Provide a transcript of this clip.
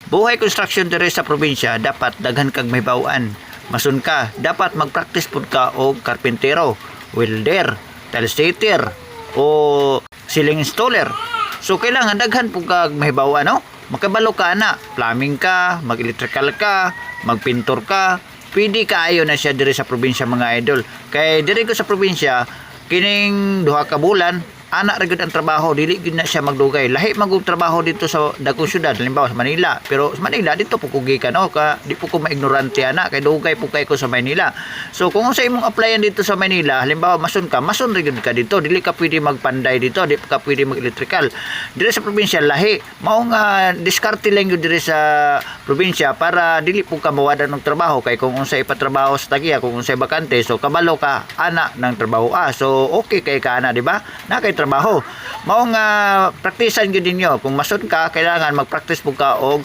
Buhay construction diri sa probinsya dapat daghan kag mahibaw-an. Masun ka, dapat mag-practice pud ka og karpentero, welder, tile setter o ceiling installer. So kailangan daghan pud kag mahibaw-an, no? Makabalo ka ana, plumbing ka, mag-electrical ka, magpintor ka, pwede kaayo na siya diri sa probinsya mga idol. Kay diri ko sa probinsya, kining duha ka bulan, anak ra gyud ang trabaho, dili gyud na siya magdugay. Lahi magug trabaho dito sa dagkong syudad, halimbawa sa Manila. Pero sa Manila dito po ko gikan, no? Di po ko maignorante ana kay dugay po kay ko sa Manila. So kung sa imong applyan dito sa Manila, halimbawa mason ka, mason ra gyud ka dito, dili ka pwede magpanday dito, dili ka pwede mag-electrical. Diri sa probinsya lahi, mao nga diskarte lang gyud diri sa probinsya para dili po ka mawadan ng trabaho kay kung unsay ipatrabaho sa tagiya, kung unsay bakante, so kabalo ka ana ng trabaho. So okay kay ka ana, di ba? Na kay trabaho. Mao nga praktisan gyud ninyo. Kung masun ka, kailangan mag-practice po ka og